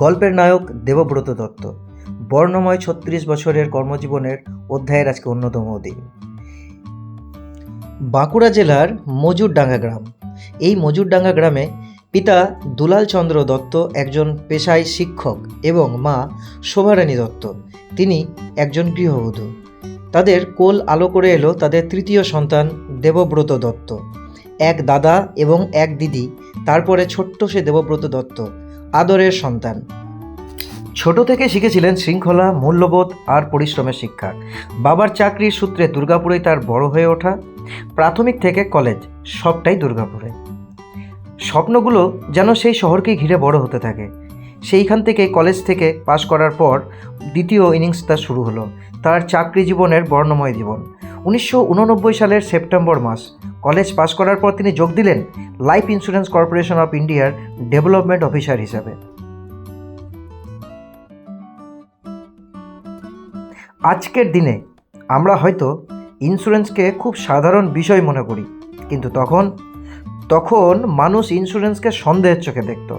গল্পের নায়ক দেবব্রত দত্ত। বর্ণময় ৩৬ বছরের কর্মজীবনের অধ্যায়ের আজকে অন্যতম দিন। বাঁকুড়া জেলার মজুরডাঙ্গা গ্রাম। এই মজুরডাঙ্গা গ্রামে পিতা দুলাল চন্দ্র দত্ত একজন পেশায় শিক্ষক এবং মা শোভারানী দত্ত তিনি একজন গৃহবধূ। তাদের কোল আলো করে এলো তাদের তৃতীয় সন্তান দেবব্রত দত্ত। এক দাদা এবং এক দিদি, তারপরে ছোট্ট সে দেবব্রত দত্ত, আদরের সন্তান। ছোট থেকে শিখেছিলেন শৃঙ্খলা, মূল্যবোধ আর পরিশ্রমের শিক্ষা। বাবার চাকরির সূত্রে দুর্গাপুরেই তার বড় হয়ে ওঠা। প্রাথমিক থেকে কলেজ সবটাই দুর্গাপুরে। স্বপ্নগুলো যেন সেই শহরকেই ঘিরে বড় হতে থাকে। সেইখান থেকে কলেজ থেকে পাশ করার পর দ্বিতীয় ইনিংস তার শুরু হলো, তার চাকরি জীবনের বর্ণময় জীবন। 1989 সালের সেপ্টেম্বর মাস কলেজ পাশ করার পর তিনি যোগ দিলেন লাইফ ইন্স্যুরেন্স কর্পোরেশন অফ ইন্ডিয়ার ডেভেলপমেন্ট অফিসার হিসাবে। আজকের দিনে আমরা হয়তো ইন্স্যুরেন্সকে খুব সাধারণ বিষয় মনে করি, কিন্তু তখন মানুষ ইন্স্যুরেন্সকে সন্দেহের চোখে দেখত।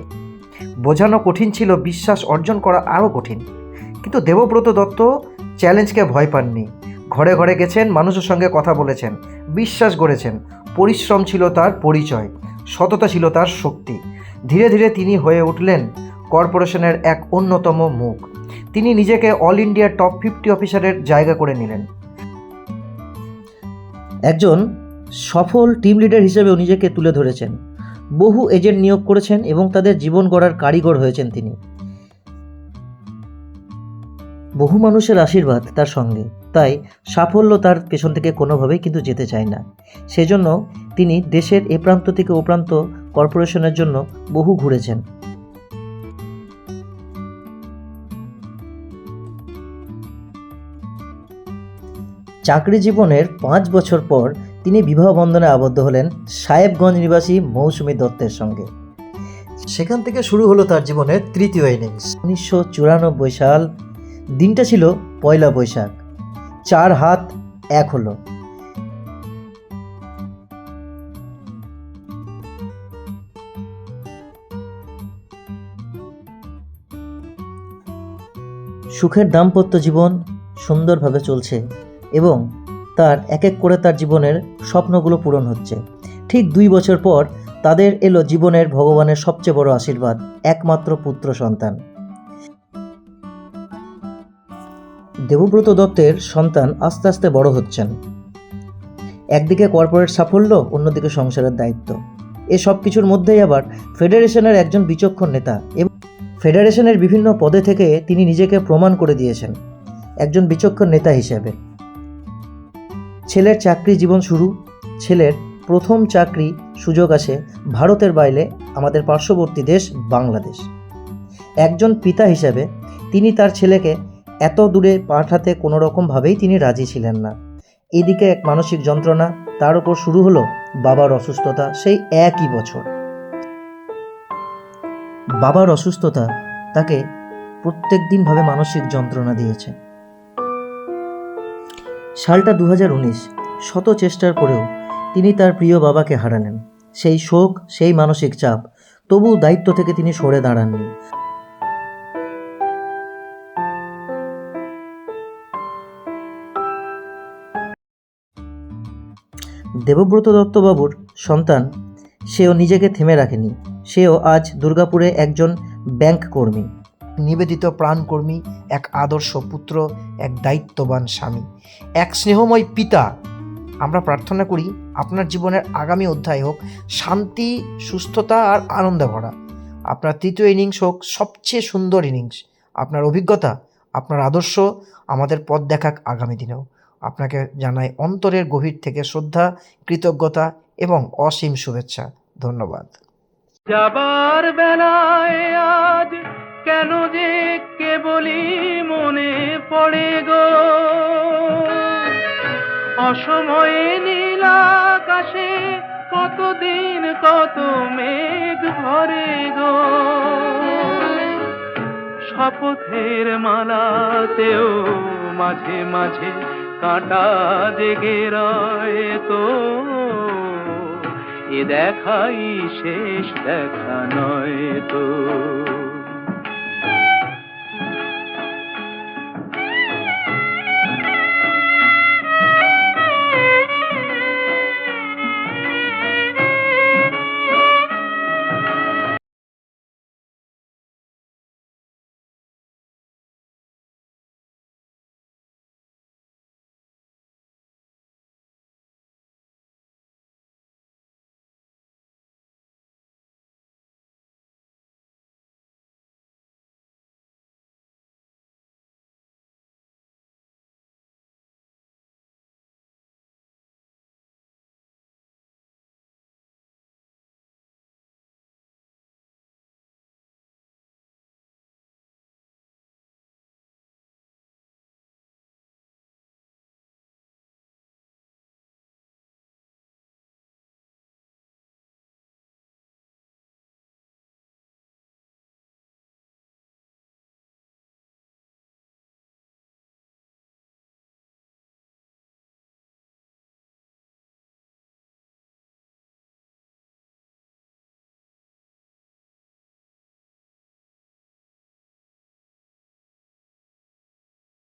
বোঝানো কঠিন ছিল, বিশ্বাস অর্জন করা আরও কঠিন। কিন্তু দেবব্রত দত্ত চ্যালেঞ্জকে ভয় পাননি। ঘরে ঘরে গেছেন, মানুষের সঙ্গে কথা বলেছেন, বিশ্বাস গড়েছেন। পরিশ্রম ছিল তার পরিচয়, সততা ছিল তার শক্তি। ধীরে ধীরে তিনি হয়ে উঠলেন কর্পোরেশনের এক অন্যতম মুখ। তিনি নিজেকে অল ইন্ডিয়া টপ 50 অফিসারের জায়গা করে নিলেন। একজন সফল টিম লিডার হিসেবেও নিজেকে তুলে ধরেছেন। বহু এজেন্ট নিয়োগ করেছেন এবং তাদের জীবন গড়ার কারিগর হয়েছেন তিনি। বহু মানুষের আশীর্বাদ তার সঙ্গে, তাই সাফল্য তার পেছন থেকে কোনোভাবেই কিন্তু যেতে চায় না। সেজন্য তিনি দেশের এ প্রান্ত থেকে ও প্রান্ত কর্পোরেশনের জন্য বহু ঘুরেছেন। চাকরি জীবনের 5 বছর পর তিনি বিবাহ বন্ধনে আবদ্ধ হলেন সাহেবগঞ্জ নিবাসী মৌসুমী দত্তের সঙ্গে। সেখান থেকে শুরু হলো তার জীবনের তৃতীয় ইনিংস। 1994 সাল, দিনটা ছিল পয়লা বৈশাখ। 4 হাত এক হলো। সুখের দাম্পত্য জীবন সুন্দরভাবে চলছে এবং তার এক এক করে তার জীবনের স্বপ্নগুলো পূরণ হচ্ছে। ঠিক 2 বছর পর তাদের এলো জীবনের ভগবানের সবচেয়ে বড় আশীর্বাদ, একমাত্র পুত্র সন্তান। দেবব্রত দত্তের সন্তান আস্তে আস্তে বড় হচ্ছেন। একদিকে কর্পোরেট সাফল্য, অন্যদিকে সংসারের দায়িত্ব। এ সব কিছুর মধ্যেই আবার ফেডারেশনের একজন বিচক্ষণ নেতা এবং ফেডারেশনের বিভিন্ন পদে থেকে তিনি নিজেকে প্রমাণ করে দিয়েছেন একজন বিচক্ষণ নেতা হিসেবে। ছেলের চাকরি জীবন শুরু। ছেলের প্রথম চাকরি সুযোগ আসে ভারতের বাইরে, আমাদের পার্শ্ববর্তী দেশ বাংলাদেশ। একজন পিতা হিসেবে তিনি তার ছেলেকে এত দূরে পাঠাতে কোনো রকমভাবেই তিনি রাজি ছিলেন না। এদিকে এক মানসিক যন্ত্রণা, তার উপর শুরু হলো বাবার অসুস্থতা। সেই একই বছর বাবার অসুস্থতা তাকে প্রত্যেক দিনভাবে মানসিক যন্ত্রণা দিয়েছে। সালটা 2019। শত চেষ্টার পরেও তিনি তার প্রিয় বাবাকে হারালেন। সেই শোক, সেই মানসিক চাপ, তবু দায়িত্ব থেকে তিনি সরে দাঁড়াননি। দেবব্রত দত্তবাবুর সন্তান, সেও নিজেকে থেমে রাখেনি। সেও আজ দুর্গাপুরে একজন ব্যাংক কর্মী, নিবেদিত প্রাণকর্মী, এক আদর্শ পুত্র, এক দায়িত্ববান স্বামী, এক স্নেহময় পিতা। আমরা প্রার্থনা করি আপনার জীবনের আগামী অধ্যায় হোক শান্তি, সুস্থতা আর আনন্দে ভরা। আপনার তৃতীয় ইনিংস হোক সবচেয়ে সুন্দর ইনিংস। আপনার অভিজ্ঞতা, আপনার আদর্শ আমাদের পথ দেখাক আগামী দিনেও। আপনাকে জানাই অন্তরের গভীর থেকে শ্রদ্ধা, কৃতজ্ঞতা এবং অসীম শুভেচ্ছা। ধন্যবাদ। যাবার বেলায় আজ কেন যে কেবলই মনে পড়ে গো, অসময়ে নীল আকাশে কতদিন কত মেঘ ভরে গো, শপথের মালাতেও মাঝে মাঝে কাঁটা জেগে রয় তো, এ দেখাই শেষ দেখা নয় তো।